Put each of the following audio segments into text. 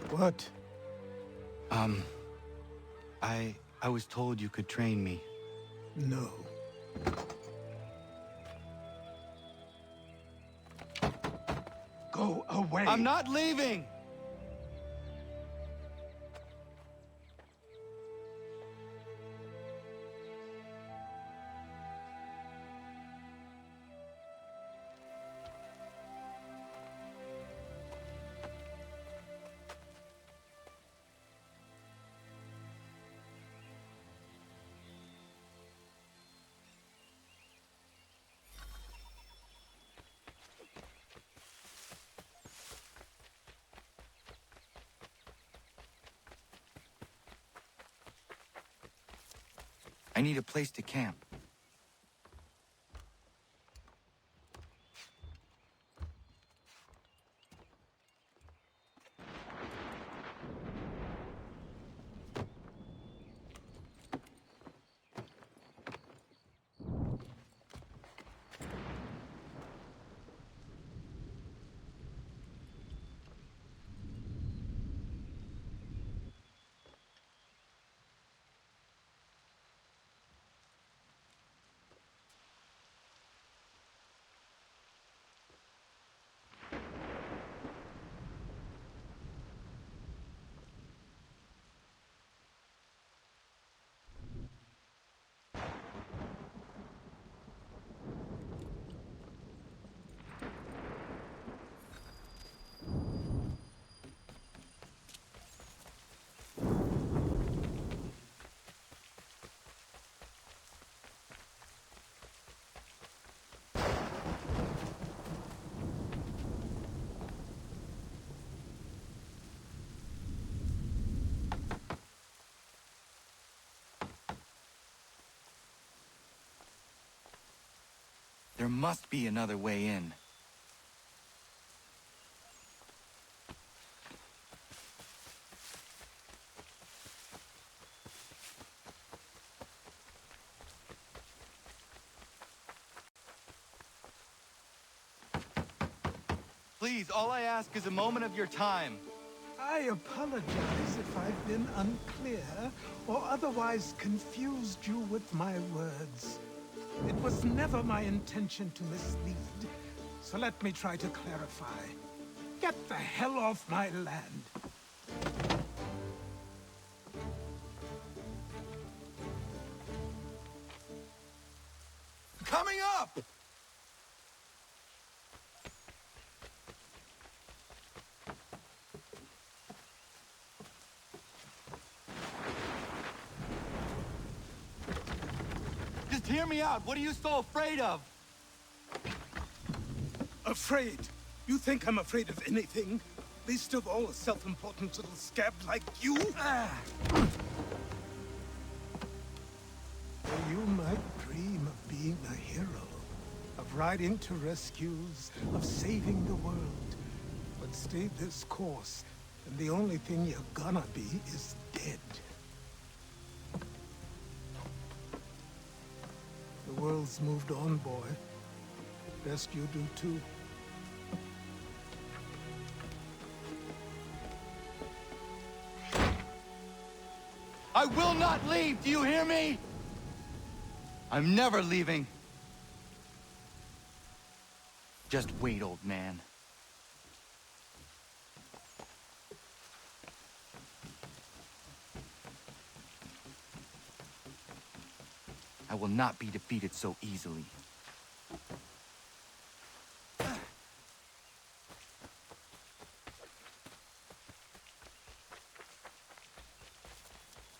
What? I was told you could train me. No. Go away! I'm not leaving! I need a place to camp. There must be another way in. Please, all I ask is a moment of your time. I apologize if I've been unclear or otherwise confused you with my words. It was never my intention to mislead, so let me try to clarify. Get the hell off my land! Coming up! Just hear me out. What are you so afraid of? Afraid? You think I'm afraid of anything? Least of all a self-important little scab like you? You might dream of being a hero, of riding to rescues, of saving the world. But stay this course, and the only thing you're gonna be is dead. The world's moved on, boy. Best you do too. I will not leave! Do you hear me? I'm never leaving. Just wait, old man. I will not be defeated so easily.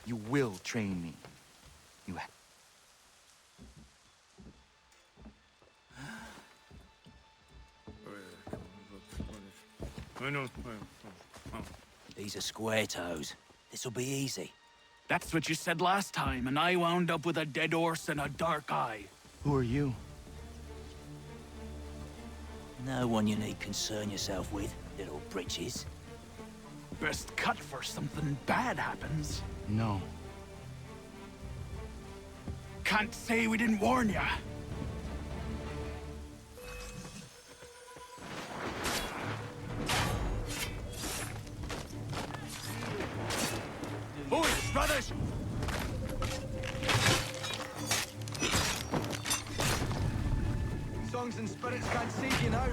You will train me. You These are square toes. This'll be easy. That's what you said last time, and I wound up with a dead horse and a dark eye. Who are you? No one you need concern yourself with, little britches. Best cut for something bad happens. No. Can't say we didn't warn ya. Boys, brothers! Songs and spirits can't save you now.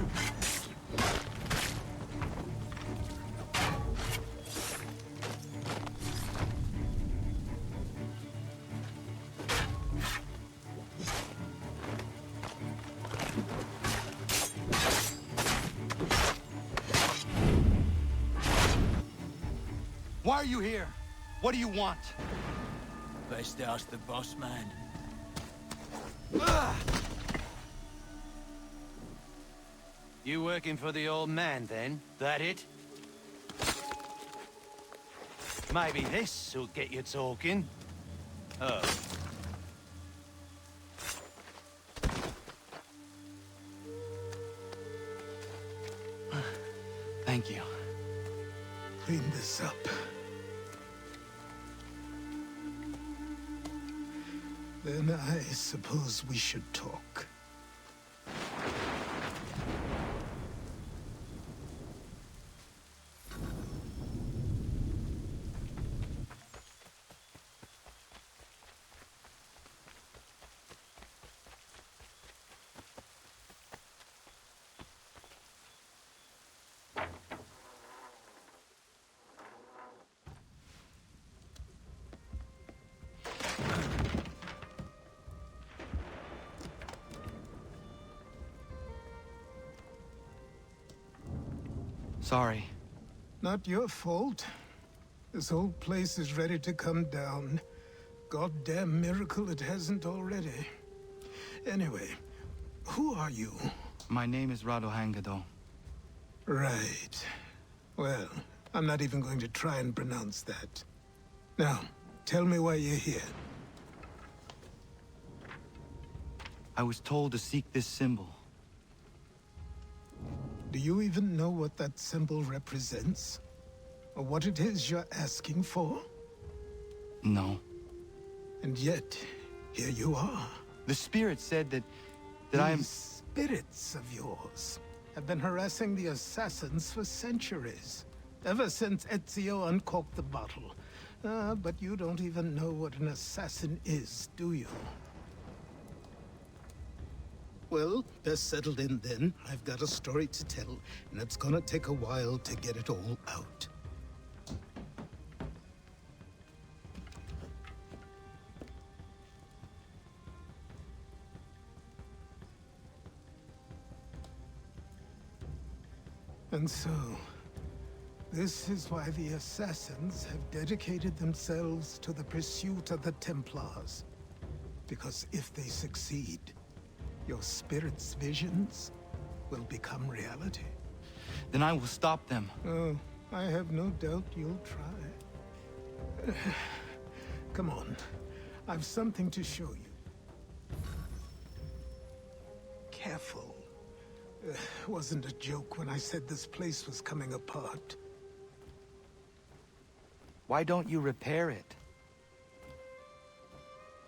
Why are you here? What do you want? Best ask the boss man. You working for the old man, then? That it? Maybe this'll get you talking. Oh. Thank you. Clean this up. Then I suppose we should talk. Sorry. Not your fault. This whole place is ready to come down. Goddamn miracle it hasn't already. Anyway, who are you? My name is Ratonhnhaké. Right. Well, I'm not even going to try and pronounce that. Now, tell me why you're here. I was told to seek this symbol. Do you even know what that symbol represents? Or what it is you're asking for? No. And yet, here you are. The spirit said that I am... These spirits of yours have been harassing the assassins for centuries. Ever since Ezio uncorked the bottle. But you don't even know what an assassin is, do you? Well, best settled in then. I've got a story to tell, and it's gonna take a while to get it all out. And so, this is why the Assassins have dedicated themselves to the pursuit of the Templars. Because if they succeed, your spirit's visions will become reality. Then I will stop them. Oh, I have no doubt you'll try. Come on, I've something to show you. Careful. Wasn't a joke when I said this place was coming apart. Why don't you repair it?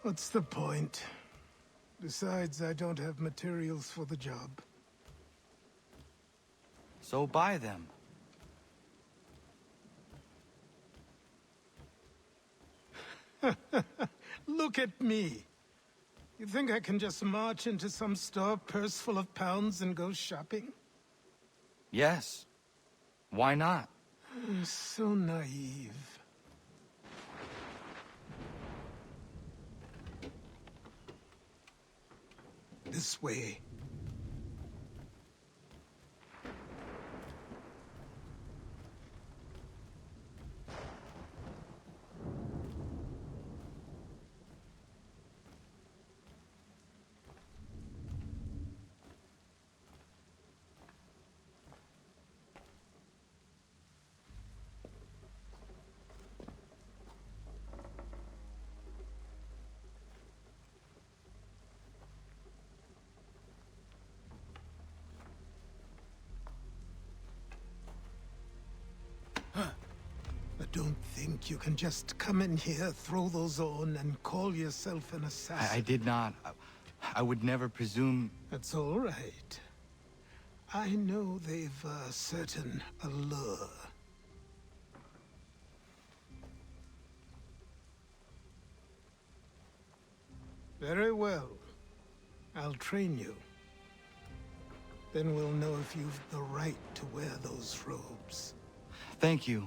What's the point? Besides, I don't have materials for the job. So buy them. Look at me. You think I can just march into some store purse full of pounds and go shopping? Yes. Why not? I'm so naive. This way. think you can just come in here, throw those on, and call yourself an assassin? I did not. I would never presume... That's all right. I know they've a certain allure. Very well. I'll train you. Then we'll know if you've the right to wear those robes. Thank you.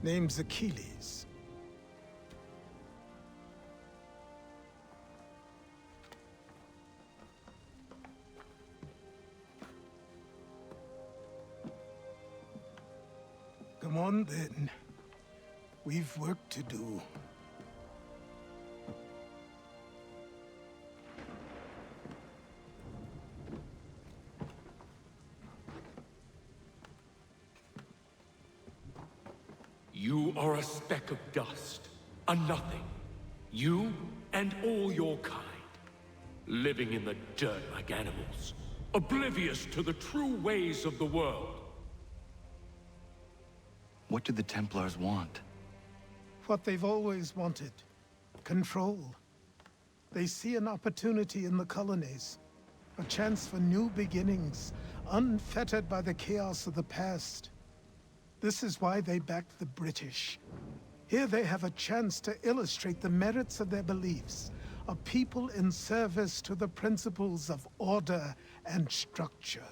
Name's Achilles. Come on, then. We've work to do. You are a speck of dust, a nothing. You and all your kind. Living in the dirt like animals, oblivious to the true ways of the world. What do the Templars want? What they've always wanted. Control. They see an opportunity in the colonies. A chance for new beginnings, unfettered by the chaos of the past. This is why they backed the British. Here they have a chance to illustrate the merits of their beliefs. A people in service to the principles of order and structure.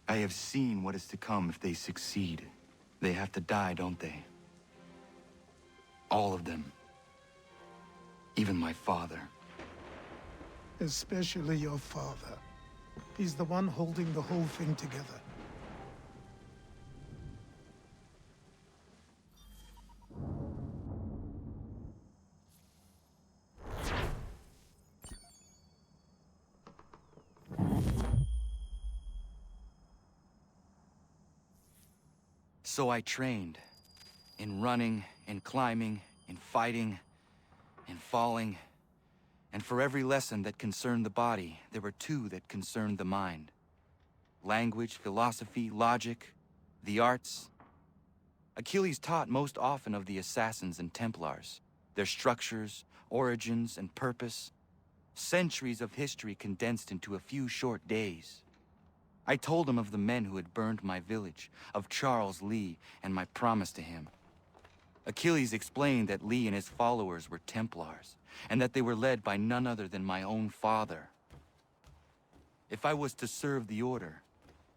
I have seen what is to come if they succeed. They have to die, don't they? All of them. Even my father. Especially your father. He's the one holding the whole thing together. So I trained. In running, in climbing, in fighting, in falling. And for every lesson that concerned the body, there were two that concerned the mind. Language, philosophy, logic, the arts. Achilles taught most often of the assassins and Templars, their structures, origins, and purpose. Centuries of history condensed into a few short days. I told him of the men who had burned my village, of Charles Lee, and my promise to him. Achilles explained that Lee and his followers were Templars, and that they were led by none other than my own father. If I was to serve the Order,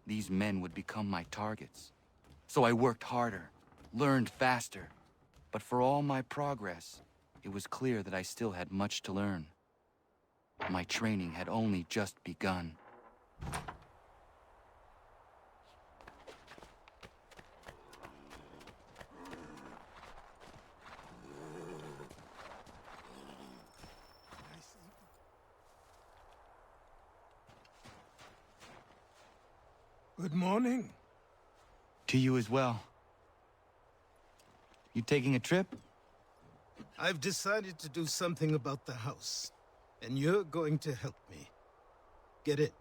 these men would become my targets. So I worked harder, learned faster, but for all my progress, it was clear that I still had much to learn. My training had only just begun. Good morning. To you as well. You taking a trip? I've decided to do something about the house, and you're going to help me. Get it?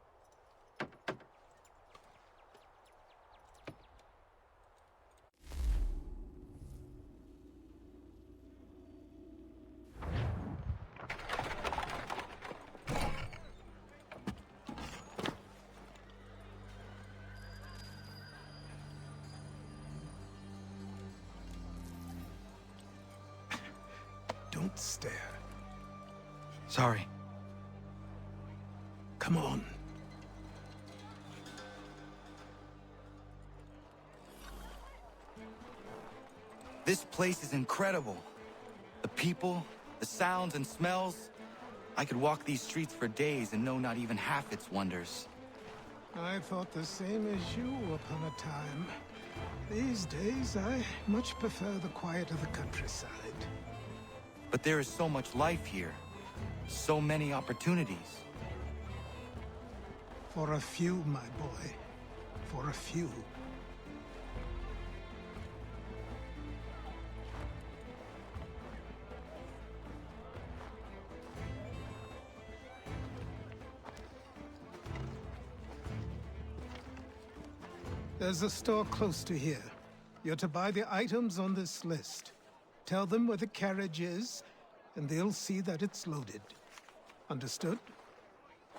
Don't stare. Sorry. Come on. This place is incredible. The people, the sounds and smells. I could walk these streets for days and know not even half its wonders. I thought the same as you upon a time. These days, I much prefer the quiet of the countryside. But there is so much life here. So many opportunities. For a few, my boy. For a few. There's a store close to here. You're to buy the items on this list. Tell them where the carriage is, and they'll see that it's loaded. Understood?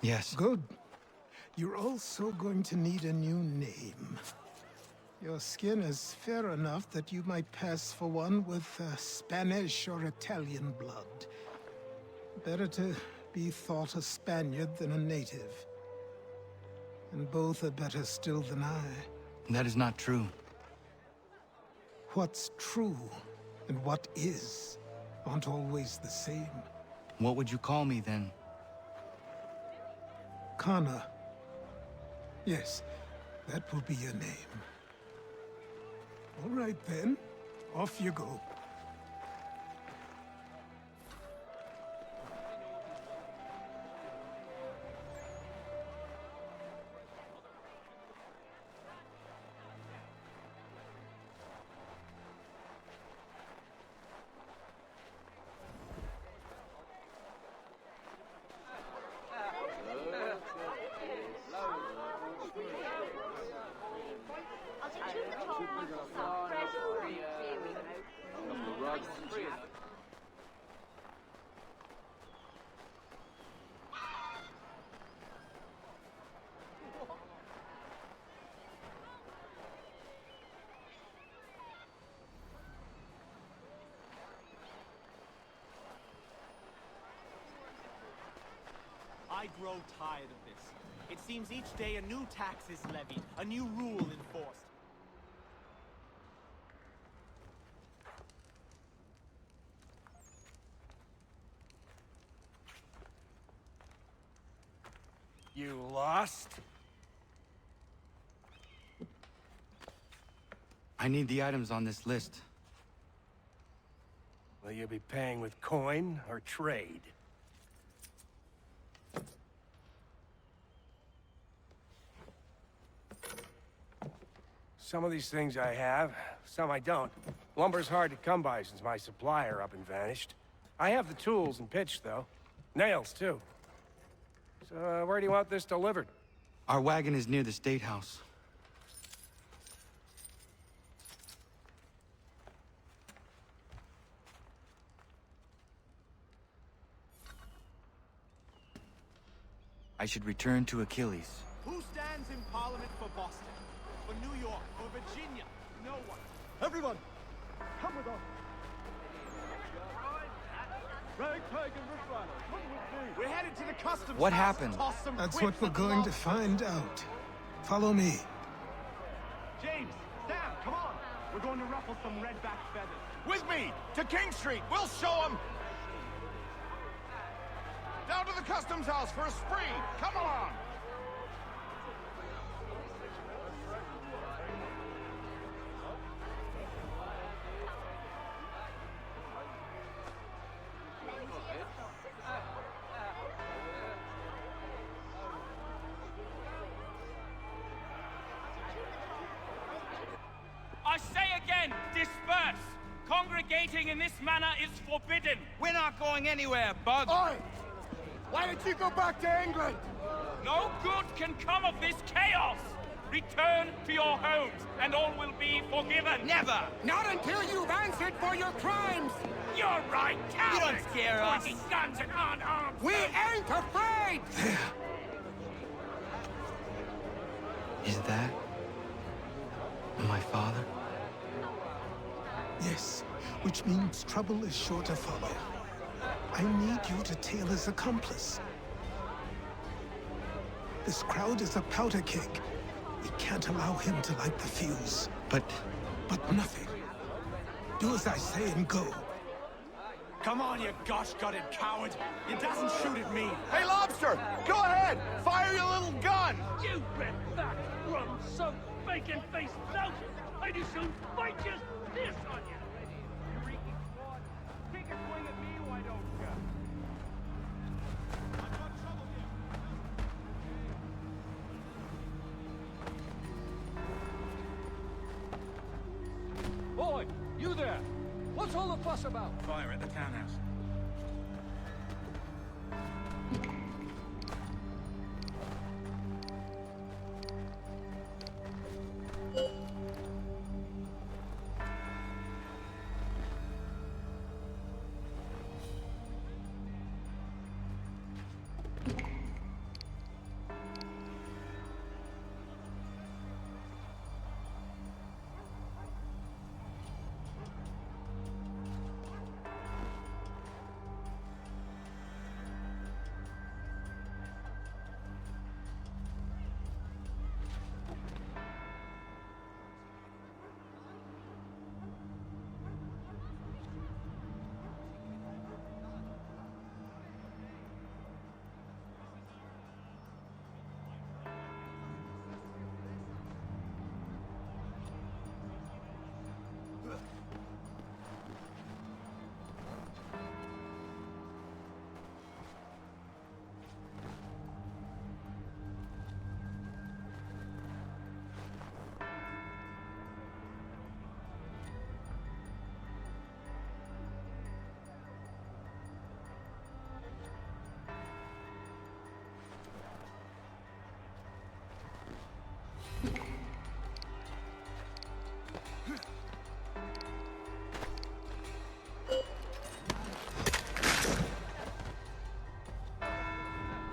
Yes. Good. You're also going to need a new name. Your skin is fair enough that you might pass for one with Spanish or Italian blood. Better to be thought a Spaniard than a native. And both are better still than I. That is not true. What's true and what is aren't always the same. What would you call me then? Kana. Yes, that will be your name. All right then, off you go. I grow tired of this. It seems each day a new tax is levied, a new rule enforced. You lost? I need the items on this list. Will you be paying with coin or trade? Some of these things I have, some I don't. Lumber's hard to come by since my supplier up and vanished. I have the tools and pitch, though. Nails, too. So, where do you want this delivered? Our wagon is near the State House. I should return to Achilles. Who stands in Parliament for Boston? For New York? For Virginia? No one. Everyone, come with us. We're headed to the customs. What house. happened? Toss some That's quips what we're at the going to law. find out. Follow me. James, Sam, come on. We're going to ruffle some redback feathers. With me, to King Street. We'll show them. Down to the customs house for a spree. Come along. I say again, disperse! Congregating in this manner is forbidden! We're not going anywhere, Bug. Oi! Why don't you go back to England? No good can come of this chaos! Return to your homes, and all will be forgiven! Never! Not until you've answered for your crimes. You're right, cowards! You don't scare us. Pointing guns and unarmed! We ain't afraid. There. Is that my father? Yes, which means trouble is sure to follow. I need you to tail his accomplice. This crowd is a powder keg. We can't allow him to light the fuse. But But nothing. Do as I say and go. Come on, you gosh-gutted coward. You doesn't shoot at me. Hey, Lobster, go ahead. Fire your little gun. You red-back, rum-soaked, bacon-faced lout! I do soon fight just this on you! You reeking fraud. Take a swing at me, why don't you? Boy, you there! What's all the fuss about? Fire at the townhouse.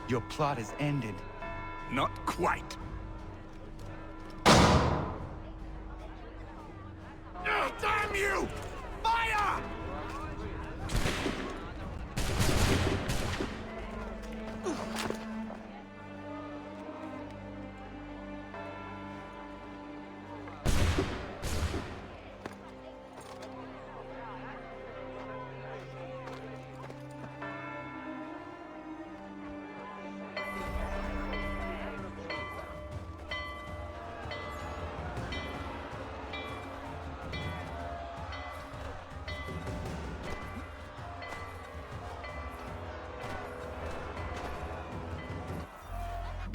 Your plot is ended. Not quite. Oh, damn you! Fire!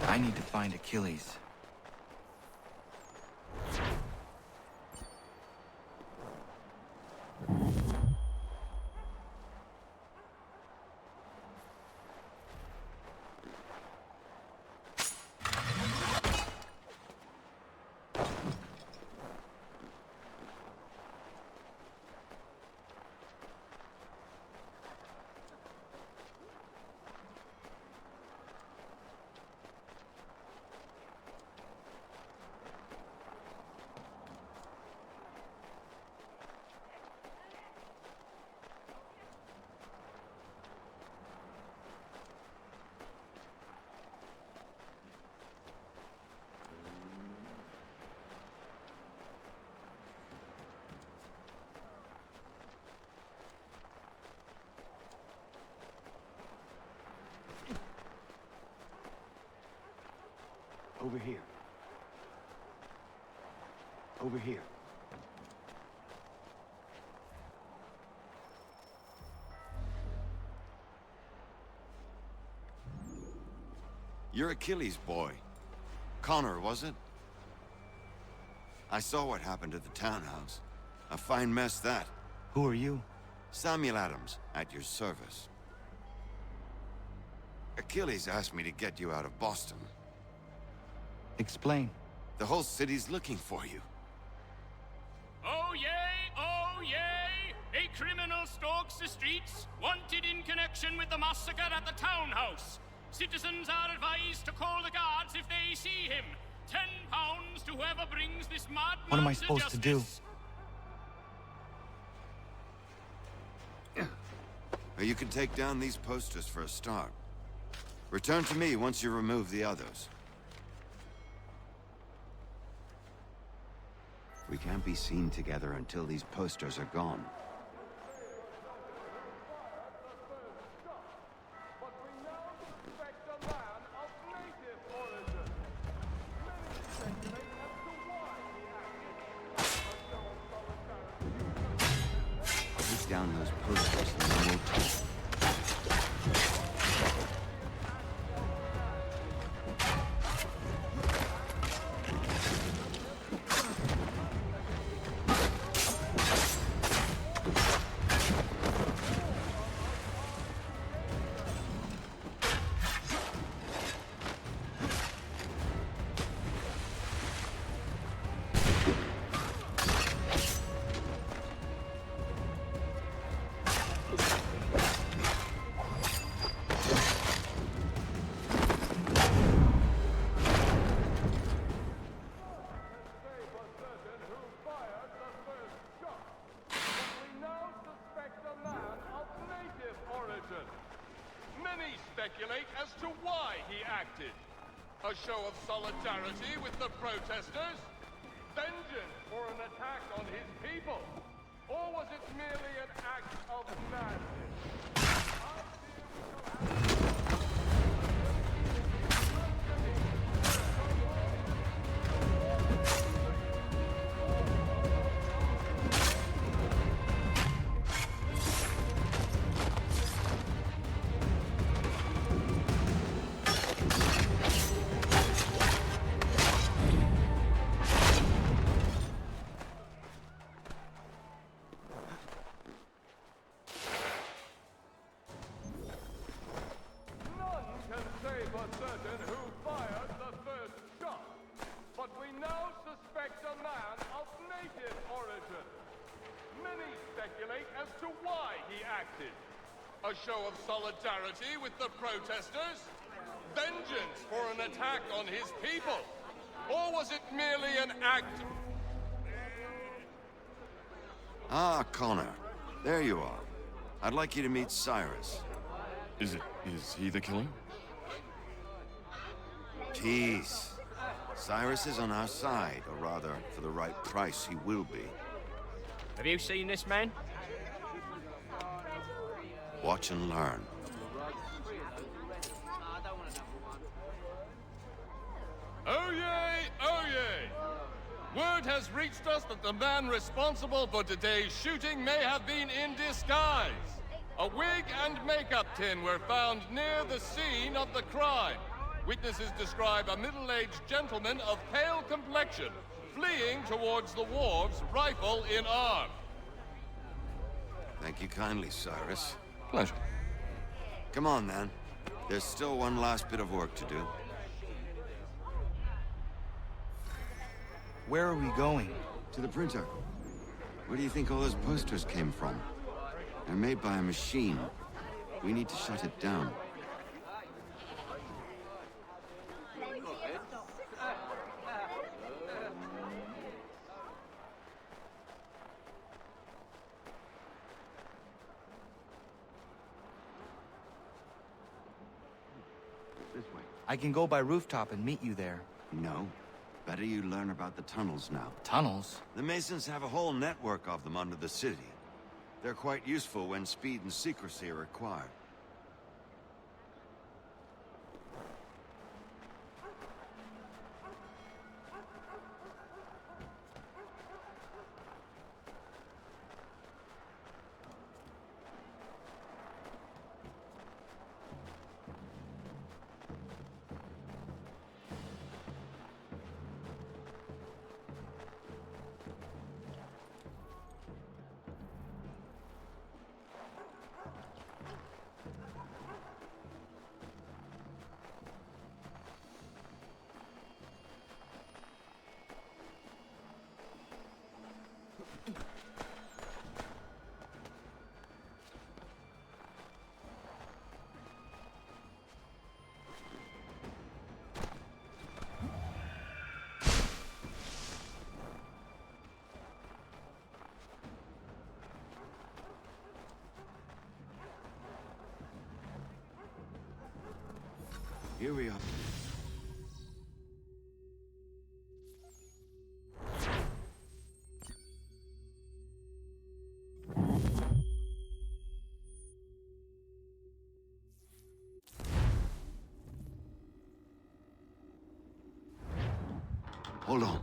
I need to find Achilles. Over here. Over here. You're Achilles' boy. Connor, was it? I saw what happened at the townhouse. A fine mess, that. Who are you? Samuel Adams, at your service. Achilles asked me to get you out of Boston. Explain. The whole city's looking for you. Oh yay, oh yay! A criminal stalks the streets, wanted in connection with the massacre at the townhouse. Citizens are advised to call the guards if they see him. £10 to whoever brings this madman. What am I supposed to do? You can take down these posters for a start. Return to me once you remove the others. We can't be seen together until these posters are gone. Take down those posters and then we'll talk. Speculate as to why he acted. A show of solidarity with the protesters? Vengeance for an attack on his people? Or was it merely an act of madness? A show of solidarity with the protesters? vengeance for an attack on his people? Or was it merely an act? Ah, Connor. There you are. I'd like you to meet Cyrus. Is he the killer? Peace. Cyrus is on our side, or rather, for the right price, he will be. Have you seen this man? Watch and learn. Oh yay, oh yay! Word has reached us that the man responsible for today's shooting may have been in disguise. A wig and makeup tin were found near the scene of the crime. Witnesses describe a middle-aged gentleman of pale complexion fleeing towards the wharves, rifle in arm. Thank you kindly, Cyrus. Pleasure. Come on, then. There's still one last bit of work to do. Where are we going? To the printer. Where do you think all those posters came from? They're made by a machine. We need to shut it down. This way. I can go by rooftop and meet you there. No. Better you learn about the tunnels now. Tunnels? The Masons have a whole network of them under the city. They're quite useful when speed and secrecy are required. Here we are. Hold on.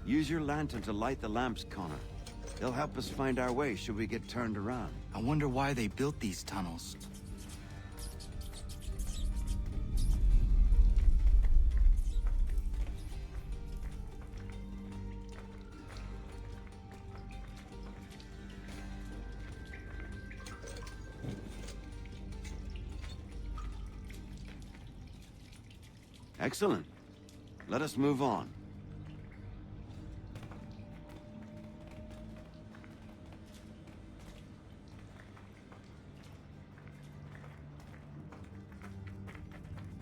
Use your lantern to light the lamps, Connor. They'll help us find our way should we get turned around. I wonder why they built these tunnels. Excellent. Let us move on.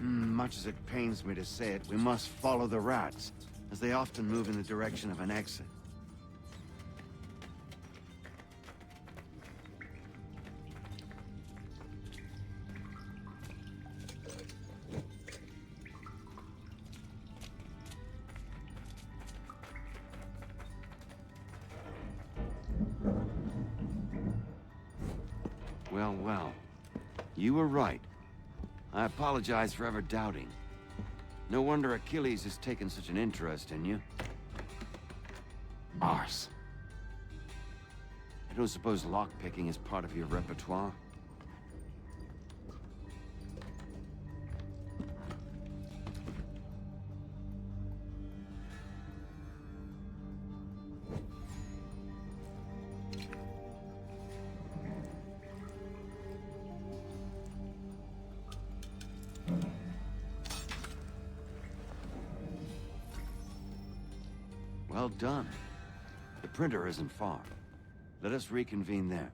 Much as it pains me to say it, we must follow the rats, as they often move in the direction of an exit. Well, well. You were right. I apologize for ever doubting. No wonder Achilles has taken such an interest in you. Ours. I don't suppose lockpicking is part of your repertoire? Well done. The printer isn't far. Let us reconvene there.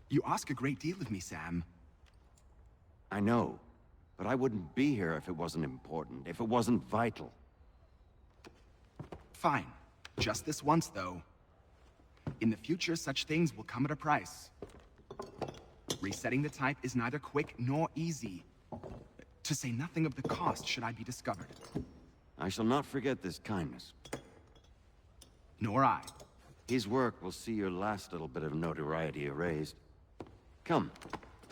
You ask a great deal of me, Sam. I know, but I wouldn't be here if it wasn't important, if it wasn't vital. Fine. Just this once, though. In the future, such things will come at a price. Resetting the type is neither quick nor easy. To say nothing of the cost should I be discovered. I shall not forget this kindness. Nor I. His work will see your last little bit of notoriety erased. Come,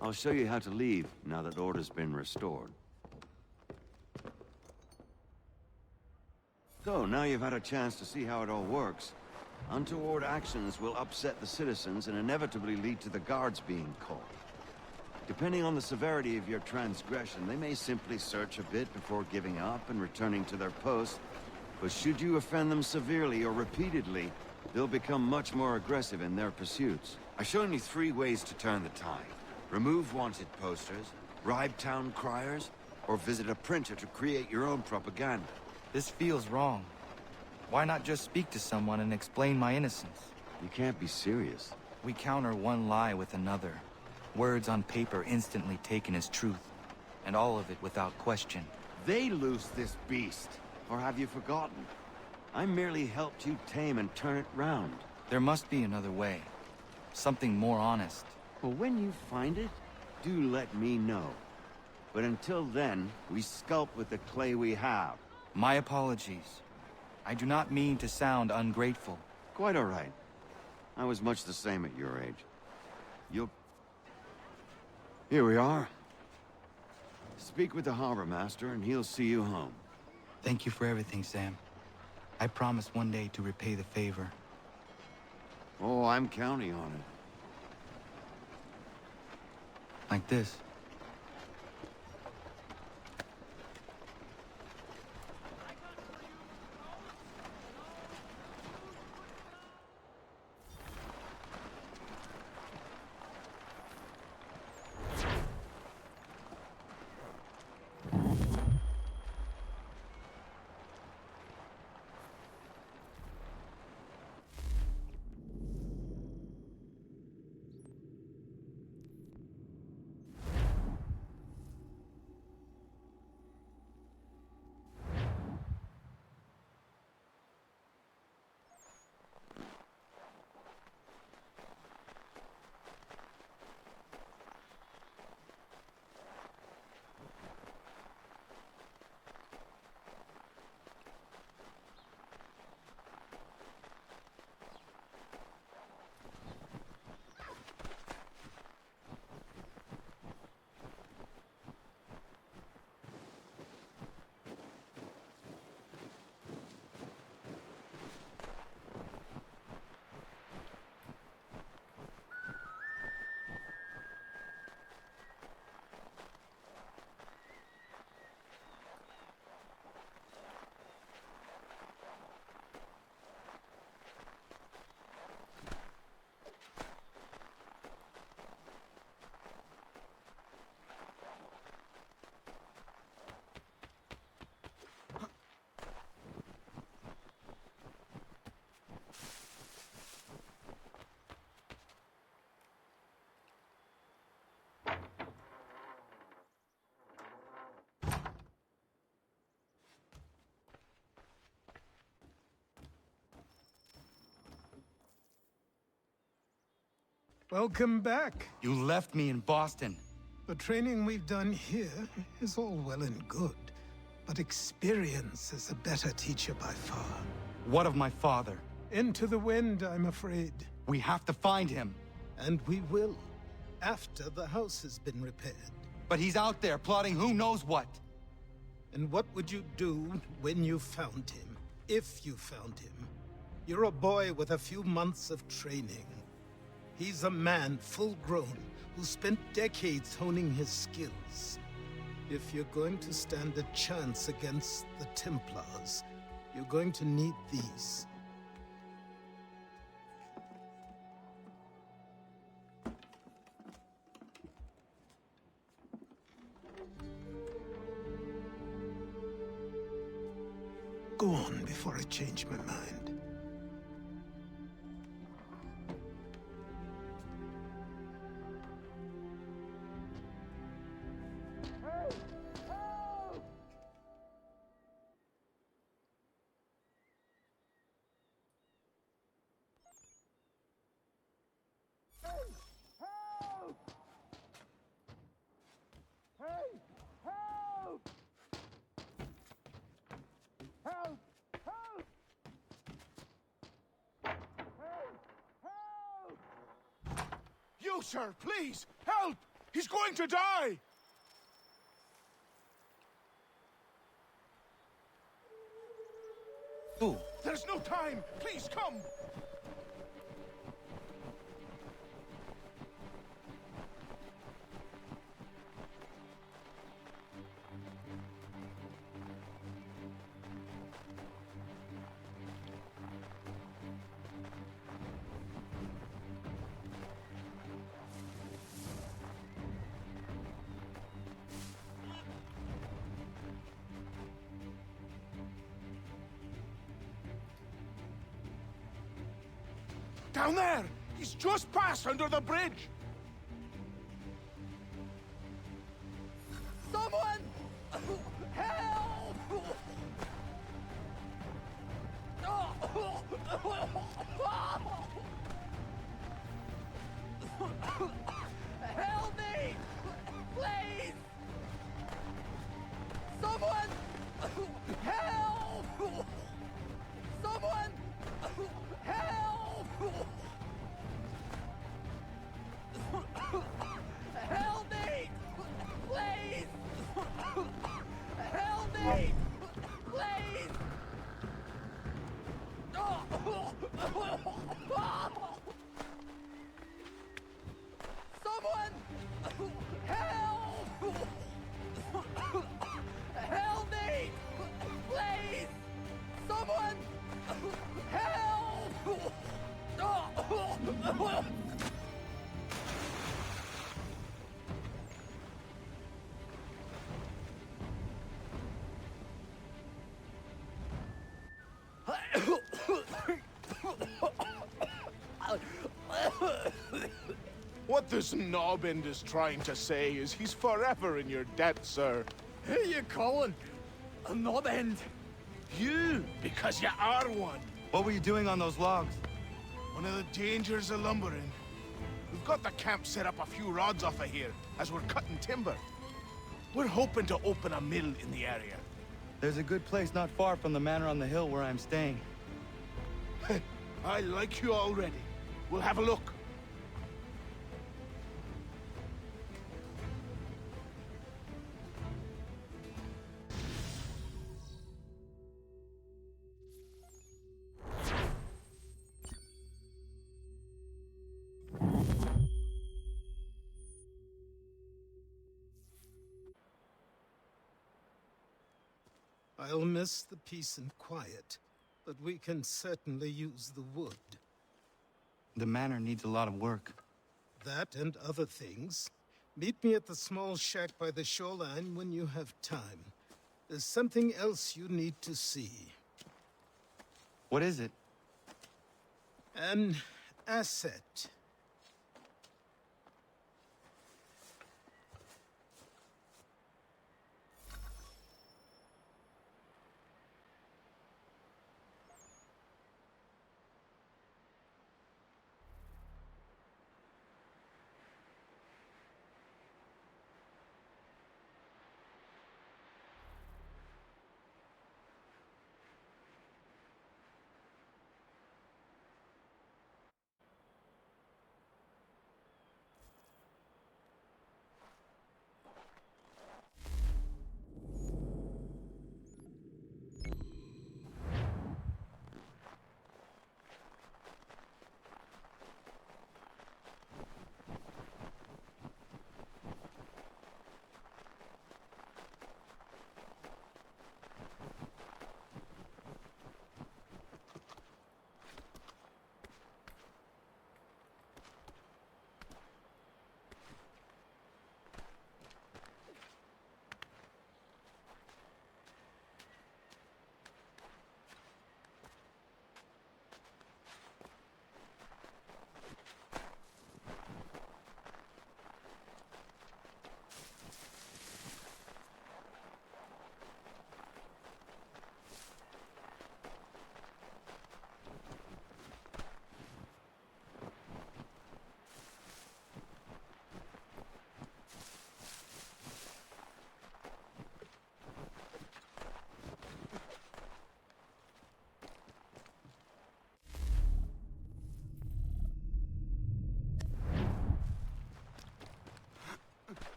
I'll show you how to leave now that order's been restored. So, now you've had a chance to see how it all works. Untoward actions will upset the citizens and inevitably lead to the guards being called. Depending on the severity of your transgression, they may simply search a bit before giving up and returning to their post. But should you offend them severely or repeatedly, they'll become much more aggressive in their pursuits. I've shown you 3 ways to turn the tide. Remove wanted posters, bribe town criers, or visit a printer to create your own propaganda. This feels wrong. Why not just speak to someone and explain my innocence? You can't be serious. We counter one lie with another. Words on paper instantly taken as truth, and all of it without question. They loose this beast, or have you forgotten? I merely helped you tame and turn it round. There must be another way. Something more honest. Well, when you find it, do let me know. But until then, we sculpt with the clay we have. My apologies. I do not mean to sound ungrateful. Quite all right. I was much the same at your age. Here we are. Speak with the harbor master and he'll see you home. Thank you for everything, Sam. I promise one day to repay the favor. Oh, I'm counting on it. Like this. Welcome back. You left me in Boston. The training we've done here is all well and good, but experience is a better teacher by far. What of my father? Into the wind, I'm afraid. We have to find him. And we will, after the house has been repaired. But he's out there plotting who knows what. And what would you do when you found him? If you found him? You're a boy with a few months of training. He's a man full grown who spent decades honing his skills. If you're going to stand a chance against the Templars, you're going to need these. Go on before I change my mind. You, sir, please, help! He's going to die! Who? There's no time! Please, come! Down there! He's just passed under the bridge! Someone! Help! Help me! Please! Someone! Help! Someone! Help! Help me! Please! Help me! Please! Someone! Help! Help me! Please! Someone! Help! What this knobbend is trying to say is he's forever in your debt, sir. Who you calling? A knob-end? You, because you are one. What were you doing on those logs? One of the dangers of lumbering. We've got the camp set up a few rods off of here, as we're cutting timber. We're hoping to open a mill in the area. There's a good place not far from the manor on the hill where I'm staying. I like you already. We'll have a look. I'll miss the peace and quiet, but we can certainly use the wood. The manor needs a lot of work. That and other things. Meet me at the small shack by the shoreline when you have time. There's something else you need to see. What is it? An asset.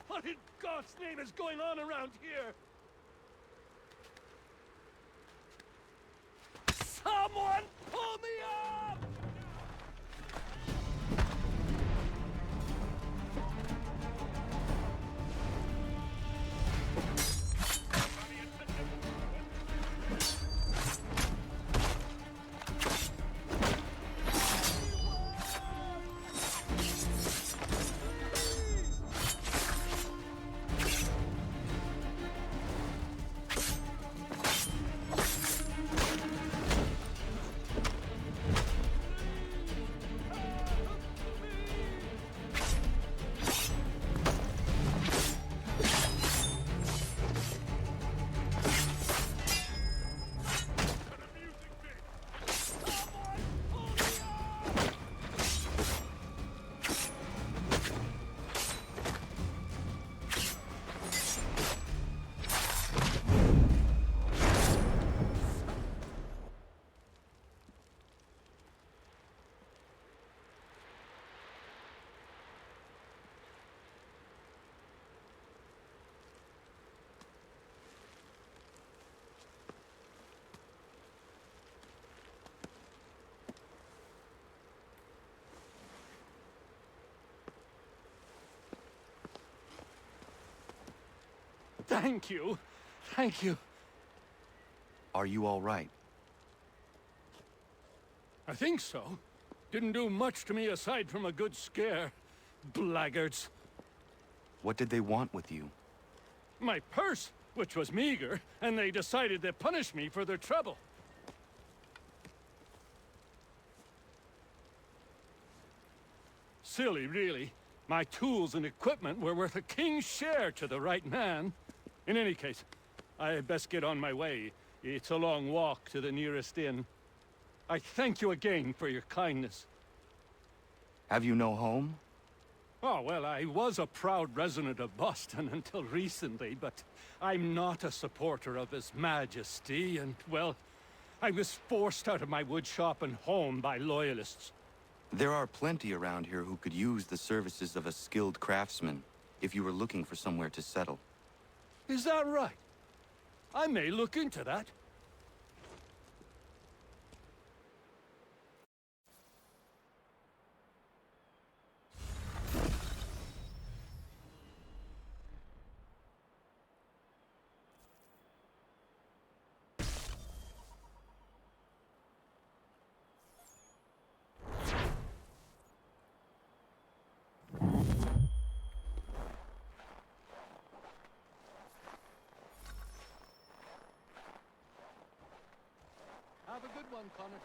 What in God's name is going on around here? Someone pull me up! Thank you. Thank you. Are you all right? I think so. Didn't do much to me aside from a good scare. Blackguards. What did they want with you? My purse, which was meager, and they decided to punish me for their trouble. Silly, really. My tools and equipment were worth a king's share to the right man. In any case, I had best get on my way. It's a long walk to the nearest inn. I thank you again for your kindness. Have you no home? Oh, well, I was a proud resident of Boston until recently, but I'm not a supporter of His Majesty, and, well, I was forced out of my woodshop and home by loyalists. There are plenty around here who could use the services of a skilled craftsman, if you were looking for somewhere to settle. Is that right? I may look into that. Have a good one, Connor.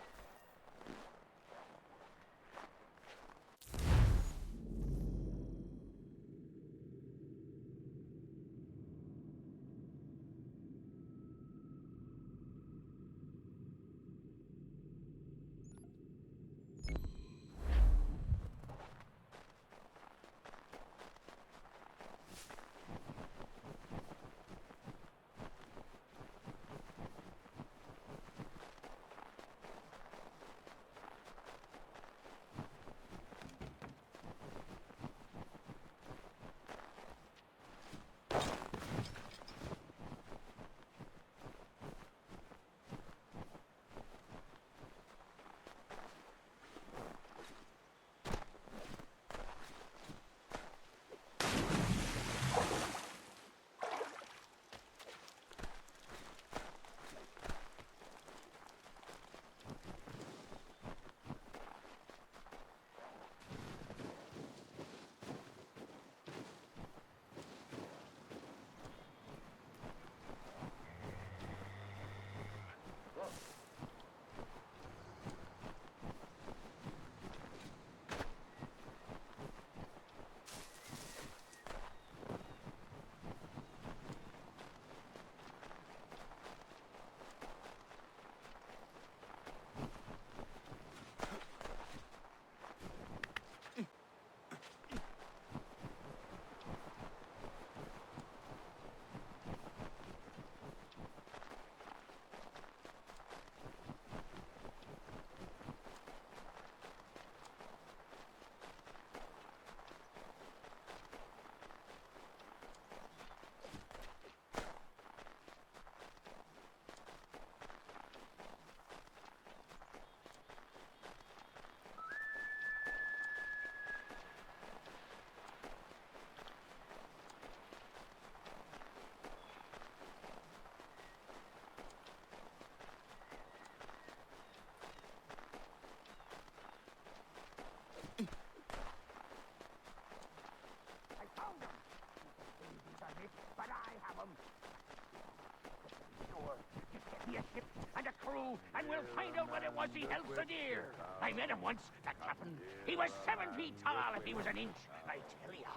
ship and a crew, and we'll find out what it was he held so dear. I met him once, that Clapham. He was 7 feet tall if he was an inch. I tell ya,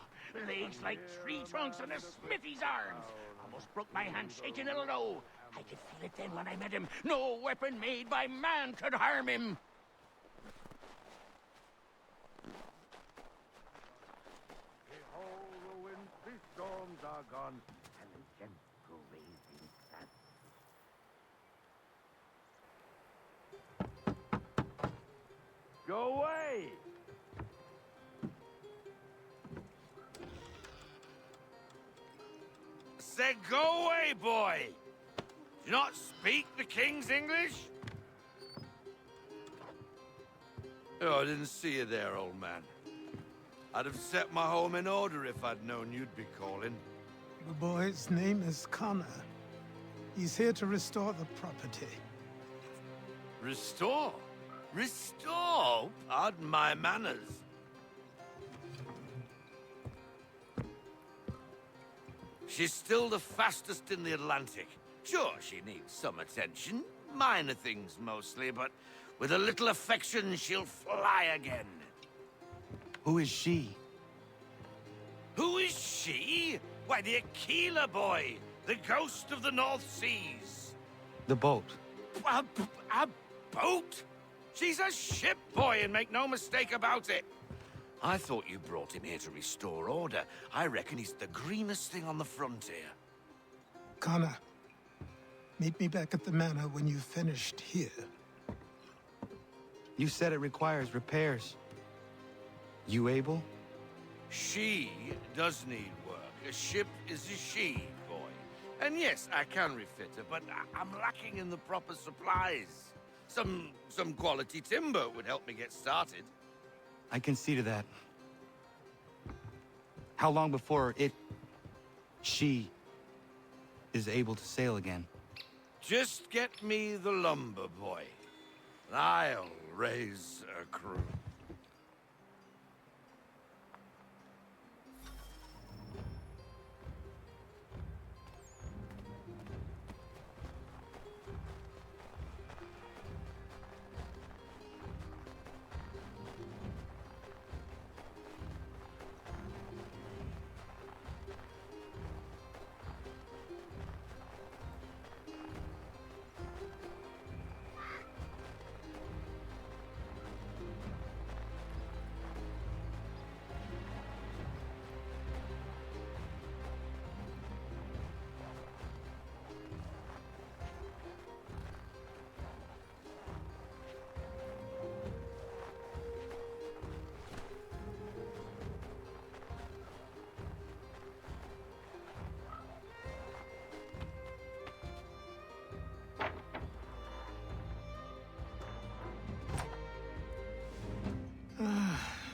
legs like tree trunks and a smithy's arms. Almost broke my hand shaking it'll know. I could feel it then when I met him. No weapon made by man could harm him. Behold, the winds, the storms are gone, and the gentle raising sun. Go away! Said go away, boy! Do you not speak the King's English? Oh, I didn't see you there, old man. I'd have set my home in order if I'd known you'd be calling. The boy's name is Connor. He's here to restore the property. Restore? Restore? Pardon my manners. She's still the fastest in the Atlantic. Sure, she needs some attention. Minor things mostly, but with a little affection, she'll fly again. Who is she? Who is she? Why, the Aquila boy, the ghost of the North Seas. The boat. A boat? She's a ship boy, and make no mistake about it. I thought you brought him here to restore order. I reckon he's the greenest thing on the frontier. Connor, meet me back at the manor when you've finished here. You said it requires repairs. You able? She does need work. A ship is a she, boy. And yes, I can refit her, but I'm lacking in the proper supplies. Some quality timber would help me get started. I can see to that. How long before she is able to sail again? Just get me the lumber, boy. And I'll raise a crew.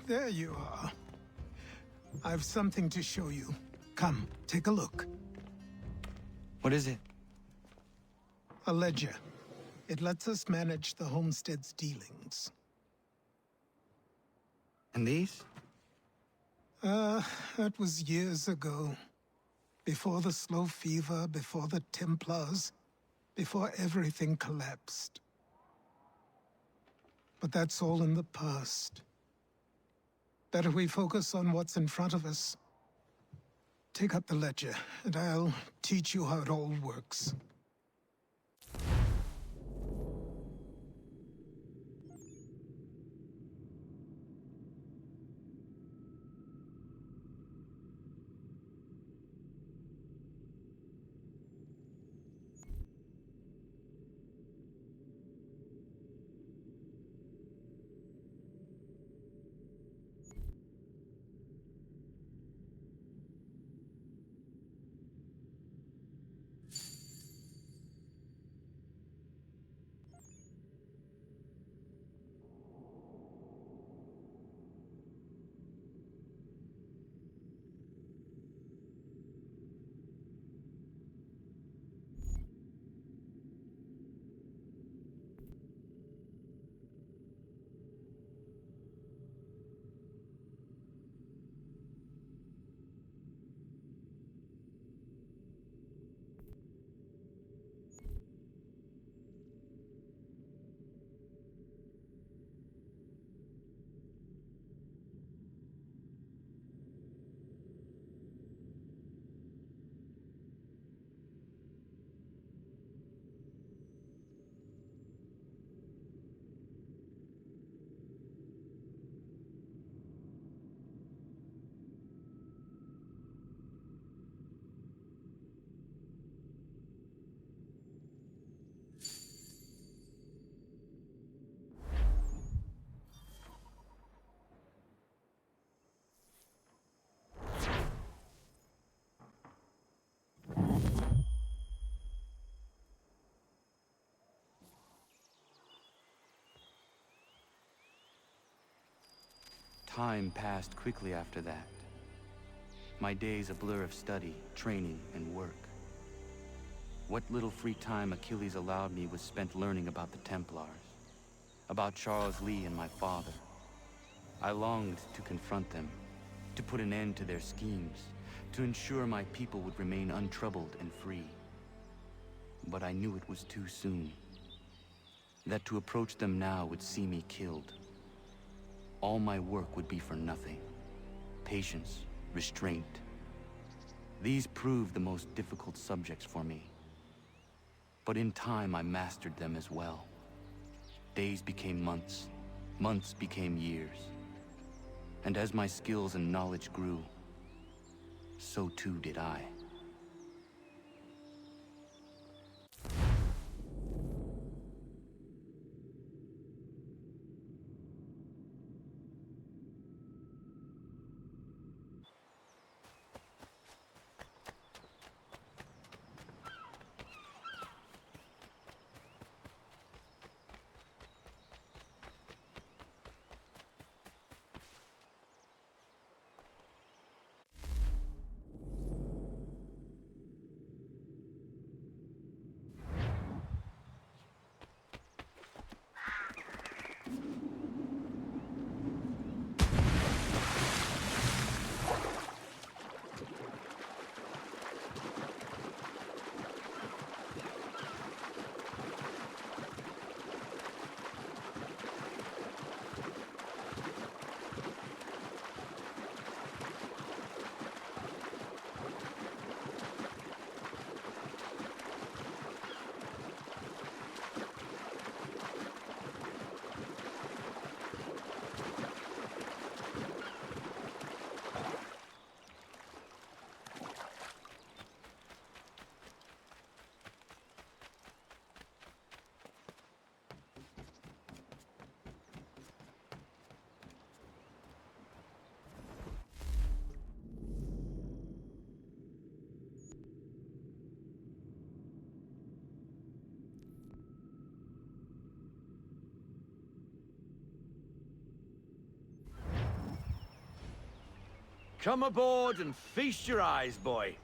There you are. I've something to show you. Come, take a look. What is it? A ledger. It lets us manage the homestead's dealings. And these? That was years ago. Before the slow fever, before the Templars, before everything collapsed. But that's all in the past. Better we focus on what's in front of us. Take up the ledger, and I'll teach you how it all works. Time passed quickly after that. My days a blur of study, training, and work. What little free time Achilles allowed me was spent learning about the Templars, about Charles Lee and my father. I longed to confront them, to put an end to their schemes, to ensure my people would remain untroubled and free. But I knew it was too soon, that to approach them now would see me killed. All my work would be for nothing. Patience, restraint. These proved the most difficult subjects for me. But in time, I mastered them as well. Days became months, months became years. And as my skills and knowledge grew, so too did I. Come aboard and feast your eyes, boy.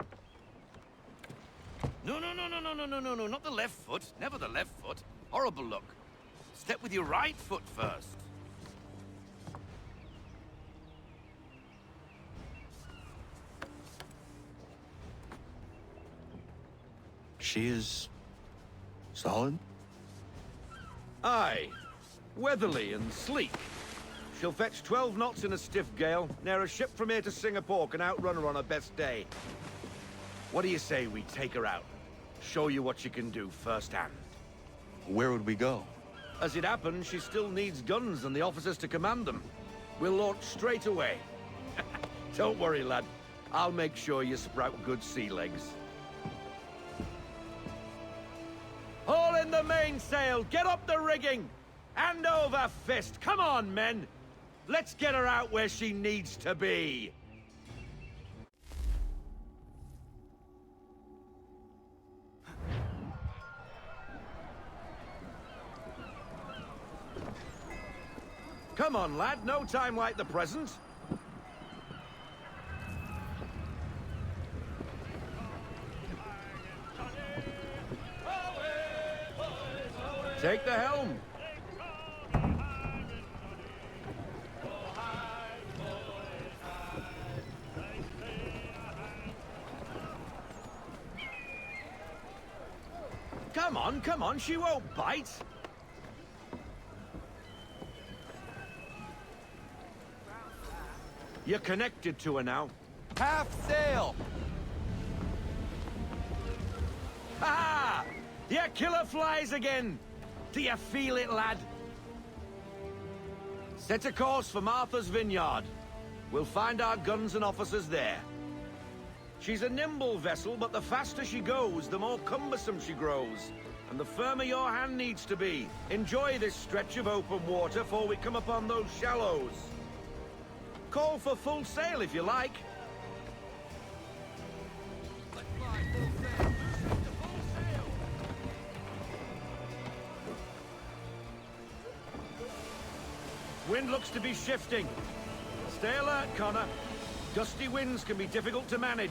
No, not the left foot. Never the left foot. Horrible look. Step with your right foot first. She is... solid? Aye. Weatherly and sleek. She'll fetch 12 knots in a stiff gale. Ne'er a ship from here to Singapore can outrun her on her best day. What do you say we take her out? Show you what she can do firsthand. Where would we go? As it happens, she still needs guns and the officers to command them. We'll launch straight away. Don't worry, lad. I'll make sure you sprout good sea legs. Haul in the mainsail! Get up the rigging! Hand over fist! Come on, men! Let's get her out where she needs to be! Come on, lad. No time like the present. Take the helm. Come on, she won't bite. You're connected to her now. Half sail! Ha! Your killer flies again! Do you feel it, lad? Set a course for Martha's Vineyard. We'll find our guns and officers there. She's a nimble vessel, but the faster she goes, the more cumbersome she grows. And the firmer your hand needs to be. Enjoy this stretch of open water before we come upon those shallows. Call for full sail if you like. Wind looks to be shifting. Stay alert, Connor. Gusty winds can be difficult to manage.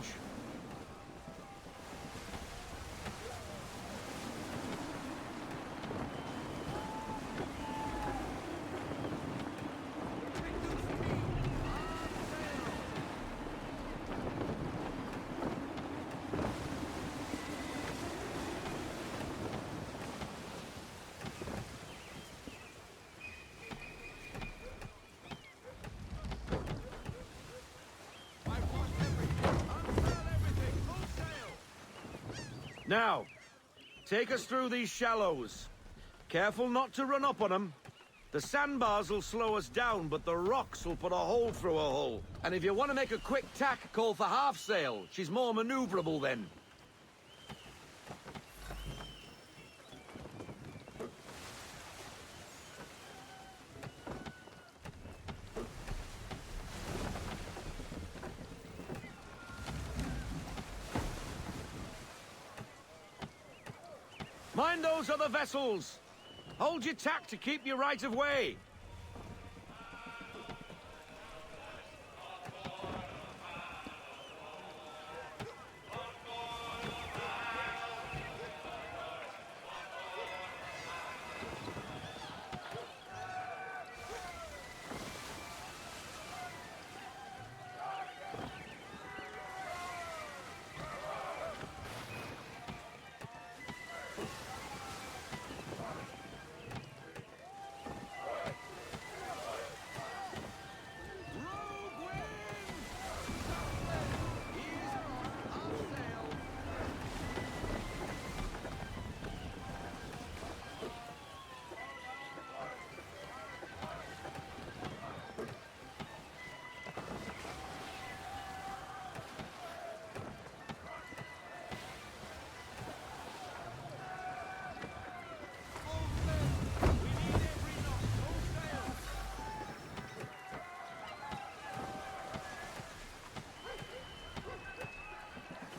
Now, take us through these shallows. Careful not to run up on them. The sandbars will slow us down, but the rocks will put a hole through a hull. And if you want to make a quick tack, call for half sail. She's more maneuverable then. Mind those other vessels! Hold your tack to keep your right of way!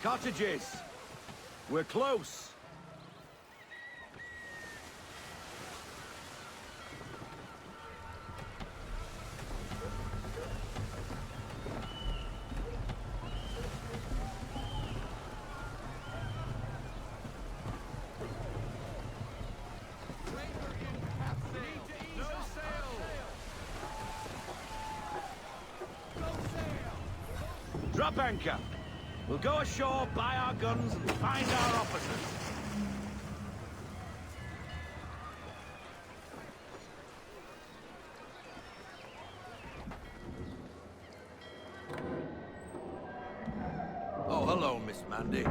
Cottages! We're close! Drop anchor! We'll go ashore, buy our guns, and find our officers. Oh, hello, Miss Mandy.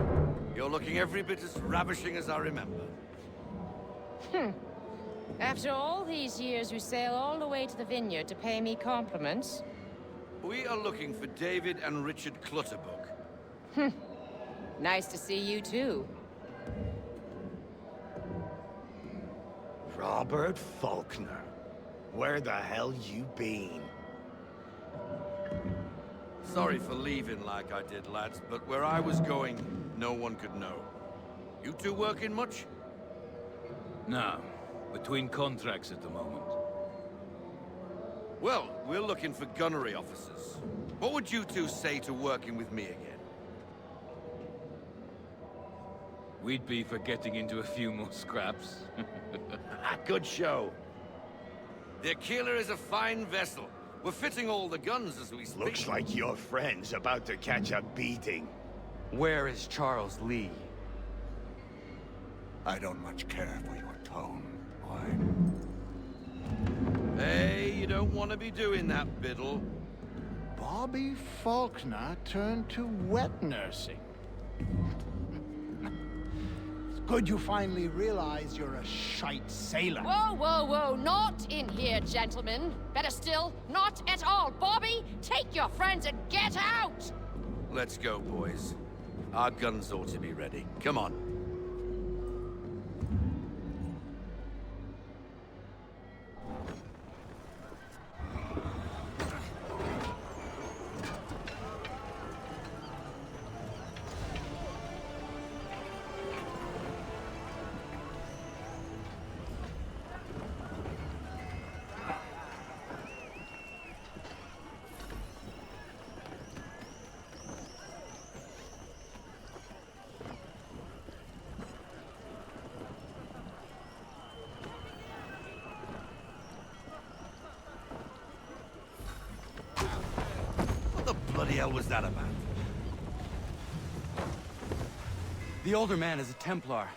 You're looking every bit as ravishing as I remember. After all these years, you sail all the way to the vineyard to pay me compliments? We are looking for David and Richard Clutterbuck. Nice to see you, too. Robert Faulkner. Where the hell you been? Sorry for leaving like I did, lads, but where I was going, no one could know. You two working much? No. Between contracts at the moment. Well, we're looking for gunnery officers. What would you two say to working with me again? We'd be for getting into a few more scraps. Good show. The Aquila is a fine vessel. We're fitting all the guns as we speak. Looks like your friend's about to catch a beating. Where is Charles Lee? I don't much care for your tone, boy. Hey, you don't want to be doing that, Biddle. Bobby Faulkner turned to wet nursing. It's good you finally realize you're a shite sailor. Whoa, whoa, whoa, not in here, gentlemen. Better still, not at all. Bobby, take your friends and get out! Let's go, boys. Our guns ought to be ready. Come on. bloody hell was that about? The older man is a Templar.